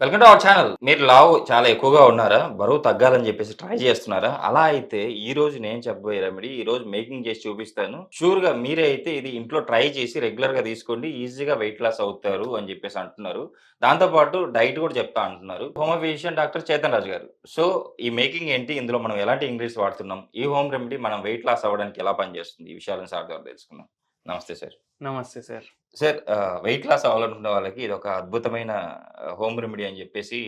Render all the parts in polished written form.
Welcome to our channel. మీరు లావు చాలా ఎక్కువగా ఉన్నారా? బరువు తగ్గాలని చెప్పేసి ట్రై చేస్తున్నారా? అలా అయితే ఈరోజు నేను చెప్పబోయే రెమెడీ ఈరోజు మేకింగ్ చేసి చూపిస్తాను. షూర్‌గా మీరే అయితే ఇది ఇంట్లో ట్రై చేసి రెగ్యులర్‌గా తీసుకోండి. ఈజీగా వెయిట్ లాస్ అవుతారు అని చెప్పేసి అంటున్నారు. దాంతో పాటు డైట్ కూడా చెప్తా అంటున్నారు. హోమియో ఫిజిషియన్ డాక్టర్ చేతన్ రాజు గారు. సో, ఈ మేకింగ్ ఏంటి? ఇందులో మనం ఎలాంటి ఇంగ్రీడియెంట్స్ వాడుతున్నాం? ఈ హోమ్ రెమెడీ మనం వెయిట్ లాస్ అవ్వడానికి ఎలా పనిచేస్తుంది? ఈ విషయాలను సార్ ద్వారా తెలుసుకుందాం. నమస్తే సార్. నమస్తే సార్. సార్ వెయిట్ లాస్ అవ్వాలనుకునే వాళ్ళకి ఇదొక అద్భుతమైన హోమ్ రెమెడీ అని జెప్పేసి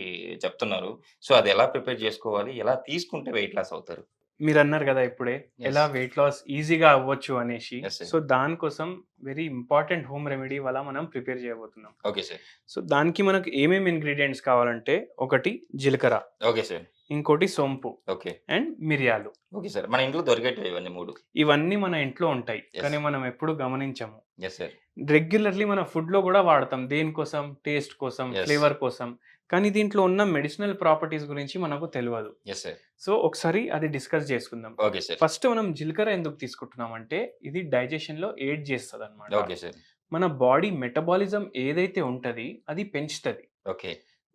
చెప్తున్నారు. సో, అది ఎలా ప్రిపేర్ చేసుకోవాలి? ఎలా తీసుకుంటే వెయిట్ లాస్ అవుతారు? మీరన్నారు గదా! ఇప్పుడే యెస్. ఎలా వెయిట్ లాస్ ఈజీగా అవ్వచ్చు అనేసి. Yes sir. సో, దానికోసం వెరీ ఇంపార్టెంట్ హోమ్ రెమెడీ ఇవాళ మనం ప్రిపేర్ చేయబోతున్నాం. Okay sir. సో, దానికి మనకు ఏమేమి ఇంగ్రీడియెంట్స్ కావాలంటే ఒకటి జీలకర్ర, ఓకే సార్. ఇంకోటి సోంపు ఓకే. అండ్ మిరియాలు. Okay sir. మన ఇంట్లో దొరికేటివే ఇవన్నీ 3. ఇవన్నీ మన ఇంట్లో ఉంటాయి. యెస్. కానీ మనం ఎప్పుడు గమనించము. Yes sir. రెగ్యులర్‌లీ మన ఫుడ్‌లో గూడా వాడతాం. దేనికోసం? టేస్ట్ కోసం, యెస్. ఫ్లేవర్ కోసం. కానీ దీంట్లో ఉన్న మెడిసినల్ ప్రాపర్టీస్ గురించి మనకు తెలవదు. Yes sir. సో, ఒకసారి అది డిస్కస్ చేసుకుందాం. Okay sir. ఫస్ట్ మనం జీలకర్ర ఎందుకు తీసుకుంటున్నామంటే, ఇది డైజెషన్‌లో ఎయిడ్ చేస్తదనమాట. Okay sir. మన బాడీ మెటబాలిజం ఏదైతే ఉంటది, అది పెంచుతది. ఓకే.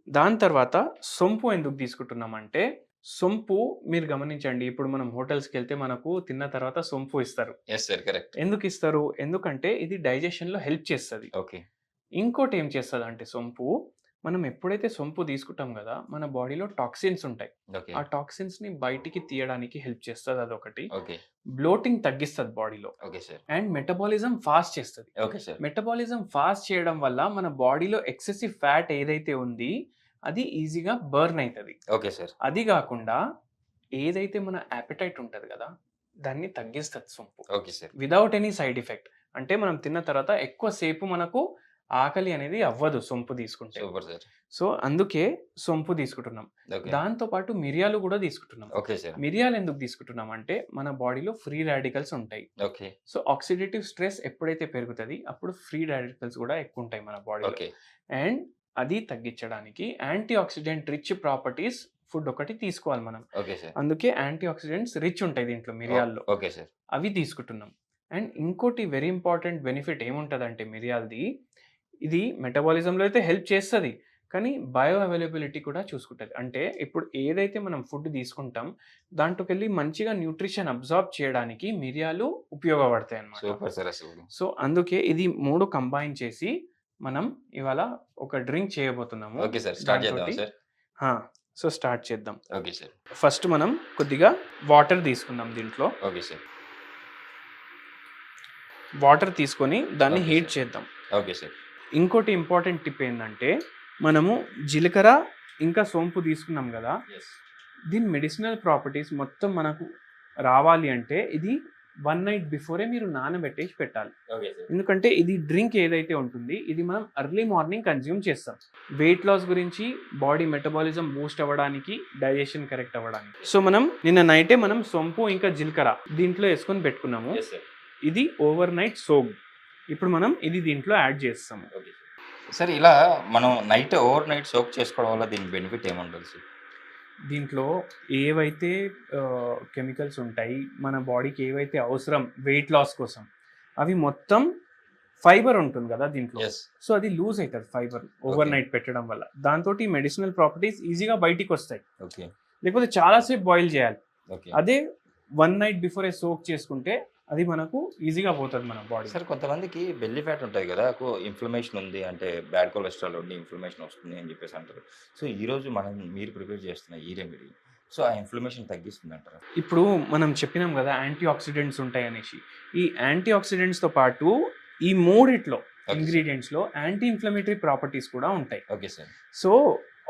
దాని తర్వాత సొంపు ఎందుకు తీసుకుంటున్నామంటే, సొంపు మీరు గమనించండి. ఇప్పుడు మనం హోటల్స్‌కెళ్తే మనకు తిన్న తర్వాత సొంపు ఇస్తారు. Yes sir. కరెక్ట్. ఎందుకిస్తారు? ఎందుకంటే ఇది డైజెషన్‌లో హెల్ప్ చేస్తది. ఓకే. ఇంకోటి ఏం చేస్తదంటే సొంపు, మనం ఎప్పుడైతే సొంపు తీసుకుంటాం గదా! మన బాడీలో టాక్సిన్స్ ఉంటాయి. ఓకే. ఆ టాక్సిన్స్‌ని బయటికి తీయడానికి హెల్ప్ చేస్తది అదొకటి. ఓకే. బ్లోటింగ్ తగ్గిస్తది బాడీలో. Okay sir. And metabolism fast చేస్తది. Okay sir. మెటబాలిజం ఫాస్ట్ చేయడం వల్ల మన బాడీలో ఎక్సెసివ్ ఫ్యాట్ ఏదైతే ఉంది, అది ఈజీగా బర్న్ అయితది. Okay sir. అది గాకుండా ఏదైతే మన యాపెటైట్ ఉంటది గదా! దాన్ని తగ్గిస్తది సొంపు. Okay sir. Without any side effect. అంటే మనం తిన్న తర్వాత ఎక్కువ సేపు మనకు ఆకలి అనేది అవ్వదు సొంపు తీసుకుంటే. Super sir. సో, అందుకే సొంపు తీసుకుంటున్నాం. ఓకే. దాంతో పాటు మిరియాలు గూడా తీసుకుంటున్నాం. Okay sir. మిరియాలు ఎందుకు తీసుకుంటున్నాం అంటే, మన బాడీలో ఫ్రీ రాడికల్స్ ఉంటాయి. ఓకే. సో, ఆక్సిడేటివ్ స్ట్రెస్ ఎప్పుడైతే పెరుగుతది, అప్పుడు ఫ్రీ రాడికల్స్ గూడా ఎక్కువుంటాయి మన బాడీలో. ఓకే. అండ్ అది తగ్గించడానికి anti oxidant rich properties food ఒకటి తీసుకోవాలి మనం. Okay sir. అందుకే యాంటీ ఆక్సిడెంట్స్ రిచ్ ఉంటాయి దీంట్లో మిరియాల్లో. Okay sir. అవి తీసుకుంటున్నాం. అండ్ ఇంకోటి వెరీ ఇంపార్టెంట్ బెనిఫిట్ ఏముంటదంటే మిరియాలది, ఇది మెటబాలిజంలో అయితే హెల్ప్ చేస్తది. కానీ బయో అవైలబిలిటీ కూడా చూసుకుంటది. అంటే ఇప్పుడు ఏదైతే మనం ఫుడ్ తీసుకుంటాం, దాంట్లోకెళ్ళి మంచిగా న్యూట్రిషన్ అబ్జార్బ్ చేయడానికి మిరియాలు ఉపయోగపడతాయన్నమాట. సూపర్ సార్ అసలు. సో, అందుకే ఇది 3 కంబైన్ చేసి మనం ఇవాళ ఒక డ్రింక్ చేయబోతున్నాము. Okay sir. స్టార్ట్ చేద్దామా దాంతోటి సార్? ఆ! సో, స్టార్ట్ చేద్దాం. Okay sir. ఫస్ట్ మనం కొద్దిగా వాటర్ తీసుకుందాం దీంట్లో. Okay sir. వాటర్ తీసుకొని దాన్ని ఓకే హీట్ సార్. చేద్దాం. Okay sir. ఇంకోటి ఇంపార్టెంట్ టిప్ ఏందంటే, మనము జీలకర్ర ఇంకా సోంపు తీసుకున్నాం గదా! యెస్. దీని మెడిసినల్ ప్రాపర్టీస్ మొత్తం మనకు రావాలి అంటే, ఇది 1 నైట్ బిఫోరే మీరు నానబెట్టేసి పెట్టాలి. Okay sir. ఎందుకంటే ఇది డ్రింక్ ఏదైతే ఉంటుంది, ఇది మనం ఎర్లీ మార్నింగ్ కన్జ్యూమ్ చేస్తాం. వెయిట్ లాస్ గురించి, బాడీ మెటబాలిజం బూస్ట్ అవ్వడానికి, డైజెషన్ కరెక్ట్ అవ్వడానికి. సో, మనం నిన్న నైటే మనం సోంపు ఇంకా జీలకర్ర దీంట్లో యేసుకొని పెట్టుకున్నాము. Yes sir. ఇది ఓవర్ నైట్ సోక్డ్. ఇప్పుడు మనం ఇది దీంట్లో యాడ్ చేస్తాము. Okay sir. సార్ ఇలా మనం ఓవర్ నైట్ సోక్ చేసుకోవడం వల్ల దీని బెనిఫిట్ ఏముంటది సార్? దీంట్లో ఏవైతే కెమికల్స్ ఉంటాయి, మన బాడీకి ఏవైతే అవసరం వెయిట్ లాస్ కోసం, అవి మొత్తం ఫైబర్ ఉంటుంది గదా దీంట్లో. యెస్. సో, అది లూజ్ అయితది ఫైబర్ ఓవర్ ఓకే. నైట్ పెట్టడం వల్ల. దాంతోటి మెడిసినల్ ప్రాపర్టీస్ ఈజీగా బయటికొస్తాయి. ఓకే. లేకపోతే చాలా సేపు బాయిల్ చేయాలి. ఓకే. అదే 1 నైట్ బిఫోరే సోక్ చేసుకుంటే అది మనకు ఈజీగా పోతది మన బాడీ. సార్ కొంతమందికి బెల్లీ ఫ్యాట్ ఉంటది గదా! ఇన్‌ఫ్లమేషన్ ఉంది అంటే బ్యాడ్ కొలెస్ట్రాల్ ఉండి ఇన్‌ఫ్లమేషన్ వస్తుంది అని జెప్పేసి అంటారు. సో, ఈరోజు మీరు ప్రిపేర్ చేస్తున్న ఈ రెమెడీ సో, ఆ ఇన్‌ఫ్లమేషన్ తగ్గిస్తుందంటారా? ఇప్పుడు మనం చెప్పినాం గదా! యాంటీ ఆక్సిడెంట్స్ ఉంటాయనేసి. ఈ యాంటీ ఆక్సిడెంట్స్‌తో పాటు ఈ మూడిట్లో ఓకే సార్. ఇంగ్రీడియెంట్స్‌లో యాంటీ ఇన్‌ఫ్లమేటరీ ప్రాపర్టీస్ కూడా ఉంటాయి. Okay sir. సో,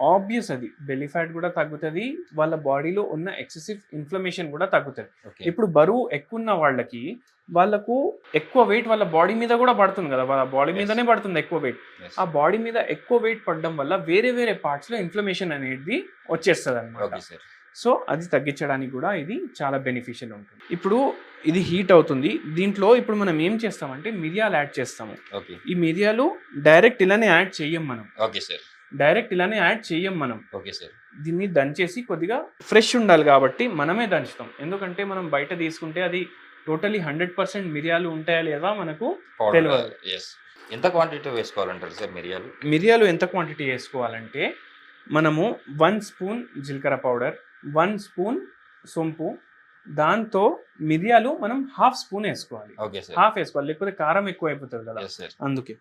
ఆబ్వియస్ అది బెల్లీ ఫ్యాట్ కూడా తగ్గుతది. వాళ్ళ బాడీలో ఉన్న ఎక్సెసివ్ ఇన్‌ఫ్లమేషన్ కూడా తగ్గుతది. ఓకే. ఇప్పుడు బరువు ఎక్కువున్న వాళ్ళకి, వాళ్ళకు ఎక్కువ వెయిట్ వాళ్ళ బాడీ మీద కూడా పడుతుంది గదా! వాళ్ళ బాడీ యెస్. మీదనే పడుతుంది ఎక్కువ వెయిట్. యెస్. ఆ బాడీ మీద ఎక్కువ వెయిట్ పడడం వల్ల వేరే వేరే పార్ట్స్‌లో ఇన్‌ఫ్లమేషన్ అనేది వచ్చేస్తదన్నమాట. Okay sir. సో, అది తగ్గించడానికి కూడా ఇది చాలా బెనిఫిషియల్ ఉంటుంది. ఇప్పుడు ఇది హీట్ అవుతుంది. దీంట్లో ఇప్పుడు మనం ఏం చేస్తామంటే మిరియాలు యాడ్ చేస్తాము. ఓకే. ఈ మిరియాలు డైరెక్ట్ ఇలానే యాడ్ చెయ్యం మనం. Okay sir. డైరెక్ట్ ఇలానే యాడ్ చెయ్యం మనం. Okay sir. దీన్ని దంచేసి కొద్దిగా ఫ్రెష్ ఉండాలి కాబట్టి మనమే దంచుతాం. ఎందుకంటే మనం బయట తీసుకుంటే అది టోటలీ 100% మిరియాలు ఉంటాయా లేదా మనకు పౌడర్. తెలవదు. యెస్. ఎంత క్వాంటిటీ వేసుకోవాలంటారు సార్ మిరియాలు? మిరియాలు ఎంత క్వాంటిటీ ఏసుకోవాలంటే, మనము 1 స్పూన్ జీలకర్ర పౌడర్, 1 స్పూన్ సోంపు, దాంతో మిరియాలు మనం హాఫ్ స్పూన్ వేసుకోవాలి. Okay sir. హాఫ్ వేసుకోవాలి, లేకపోతే కారం ఎక్కువ అయిపోతుంది కదా, ఎస్ సార్. అందుకే.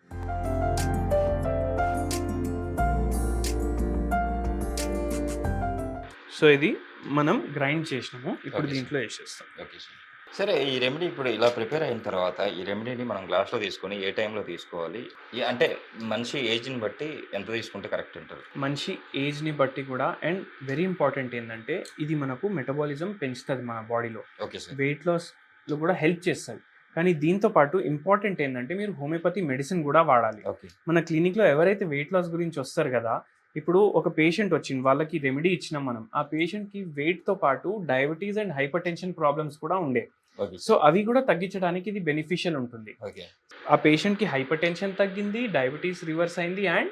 సో ఇది మనం గ్రైండ్ చేసినాము, ఇప్పుడు Okay, sir. దీంట్లో వేసేస్తాం. Okay sir. సరే, ఈ రెమెడీ ఇప్పుడు ఇలా ప్రిపేర్ అయిన తర్వాత ఈ రెమెడీని మనం గ్లాస్‌లో తీసుకొని ఏ టైంలో తీసుకోవాలి? అంటే మనిషి ఏజ్‌ని బట్టి ఎంత తీసుకుంటే కరెక్ట్ అంటారు? మనిషి ఏజ్ని బట్టి కూడా, అండ్ వెరీ ఇంపార్టెంట్ ఏంటంటే ఇది మనకు మెటబాలిజం పెంచుతుంది మన బాడీలో, ఓకే సార్. వెయిట్ లాస్లో కూడా హెల్ప్ చేస్తుంది. కానీ దీంతో పాటు ఇంపార్టెంట్ ఏంటంటే మీరు హోమియోపతి మెడిసిన్ కూడా వాడాలి. ఓకే. మన క్లినిక్లో ఎవరైతే వెయిట్ లాస్ గురించి వస్తారు కదా, ఇప్పుడు ఒక పేషెంట్ వచ్చింది, వాళ్ళకి రెమెడీ ఇచ్చినాం మనం, ఆ పేషెంట్కి వెయిట్తో పాటు diabetes and hyper tension problems కూడా ఉండే. ఓకే. సో అవి కూడా తగ్గించడానికి ఇది బెనిఫిషియల్ ఉంటుంది. ఓకే. ఆ పేషెంట్కి హైపర్ టెన్షన్ తగ్గింది, డయాబెటీస్ రివర్స్ అయింది, అండ్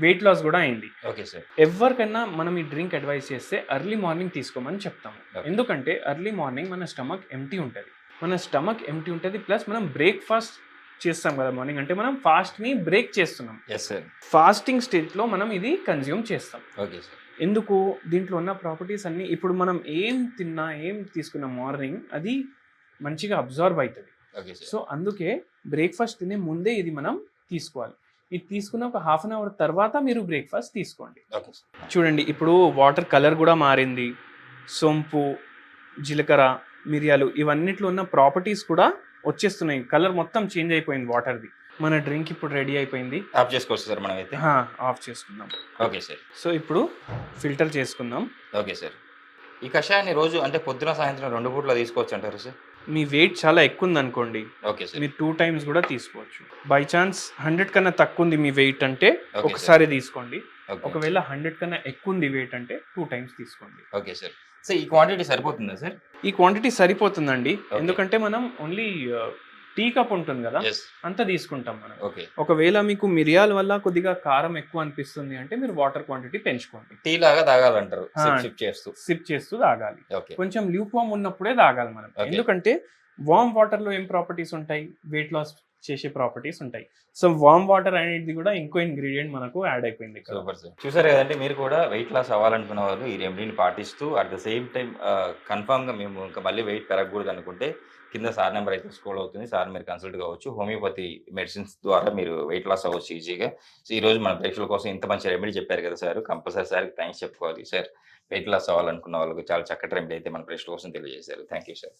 వెయిట్ లాస్ కూడా అయింది. Okay sir. ఎవరికైనా మనం ఈ డ్రింక్ అడ్వైస్ చేస్తే ఎర్లీ మార్నింగ్ తీసుకోమని చెప్తాము. Okay. ఎందుకంటే ఎర్లీ మార్నింగ్ మన స్టమక్ ఎంటీ ఉంటుంది, ప్లస్ మనం బ్రేక్ఫాస్ట్ చేస్తాం కదా మార్నింగ్, అంటే మనం ఫాస్ట్ని బ్రేక్ చేస్తున్నాం. Yes sir. ఫాస్టింగ్ స్టేజ్లో మనం ఇది కన్జ్యూమ్ చేస్తాం. Okay sir. ఎందుకు? దీంట్లో ఉన్న ప్రాపర్టీస్ అన్నీ ఇప్పుడు మనం ఏం తిన్నా ఏం తీసుకున్న మార్నింగ్ అది మంచిగా అబ్జర్వ్ అవుతుంది. Okay sir. సో అందుకే బ్రేక్ఫాస్ట్ తినే ముందే ఇది మనం తీసుకోవాలి. ఇది తీసుకున్న ఒక హాఫ్ అన్ అవర్ తర్వాత మీరు బ్రేక్ఫాస్ట్ తీసుకోండి. Okay sir. చూడండి, ఇప్పుడు వాటర్ కలర్ కూడా మారింది, సోంపు, జీలకర్ర, మిరియాలు ఇవన్నిట్లో ఉన్న ప్రాపర్టీస్ కూడా వచ్చేస్తున్నాయి, కలర్ మొత్తం చేంజ్ అయిపోయింది వాటర్ది. మన డ్రింక్ ఇప్పుడు రెడీ అయిపోయింది. ఆఫ్ చేసుకోవచ్చు సార్ మనం అయితే? ఆఫ్ చేసుకుందాం. Okay sir. సో ఇప్పుడు ఫిల్టర్ చేసుకుందాం. Okay sir. ఈ కషాయాన్ని రోజు అంటే పొద్దున సాయంత్రం 2 పూట్ల తీసుకోవచ్చు అంటారు సార్? మీ వెయిట్ చాలా ఎక్కువ ఉంది అనుకోండి, ఓకే సార్. మీరు 2 టైమ్స్ కూడా తీసుకోవచ్చు. బై ఛాన్స్ 100 కన్నా తక్కువ ఉంది మీ వెయిట్ అంటే Okay, ఒకసారి తీసుకోండి. ఓకే. ఒకవేళ 100 కన్నా ఎక్కువ ఉంది వెయిట్ అంటే 2 టైమ్స్ తీసుకోండి. Okay sir. సో ఈ క్వాంటిటీ సరిపోతుందా సార్? ఈ క్వాంటిటీ సరిపోతుందండి, Okay. ఎందుకంటే మనం ఓన్లీ టీ కప్ ఉంటుంది కదా, ఎస్. అంత తీసుకుంటాం మనం. ఓకే. ఒకవేళ మీకు మిరియాల వల్ల కొద్దిగా కారం ఎక్కువ అనిపిస్తుంది అంటే మీరు వాటర్ క్వాంటిటీ పెంచుకోండి. టీ లాగా తాగాలంటారు ఆ. సిప్ చేస్తూ? సిప్ చేస్తూ తాగాలి. ఓకే. కొంచెం ల్యూక్ వామ్ ఉన్నప్పుడే తాగాలి మనం. Okay. ఎందుకంటే వామ్ వాటర్ లో ఏం ప్రాపర్టీస్ ఉంటాయి? వెయిట్ లాస్ చేసే ప్రాపర్టీస్ ఉంటాయి. సో వామ్ వాటర్ అనేది కూడా ఇంకో ఇంగ్రీడియంట్ మనకు యాడ్ అయిపోయింది ఇక్కడ. Super sir. చూసారు కదండి, మీరు కూడా వెయిట్ లాస్ అవ్వాలనుకున్న వాళ్ళు ఈ రెమెడీని పాటిస్తూ అట్ ద సేమ్ టైం కన్ఫామ్గా మేము ఇంకా మళ్ళీ వెయిట్ పెరగకూడదు అనుకుంటే కింద సార్ నెంబర్ అయితే స్క్రోల్ అవుతుంది, సార్ మీరు కన్సల్ట్ కావచ్చు. హోమియోపతి మెడిసిన్స్ ద్వారా మీరు వెయిట్ లాస్ అవ్వచ్చు ఈజీగా. సో ఈ రోజు మన ప్రేక్షకుల కోసం ఇంత మంచి రెమెడీ చెప్పారు కదా సార్, కంపల్సరీ సార్కి థ్యాంక్స్ చెప్పుకోవాలి. సార్ వెయిట్ లాస్ అవ్వాలనుకున్న వాళ్ళకి చాలా చక్కటి రెమెడీ అయితే మన ప్రేక్షకుల కోసం తెలియజేశారు. Thank you sir.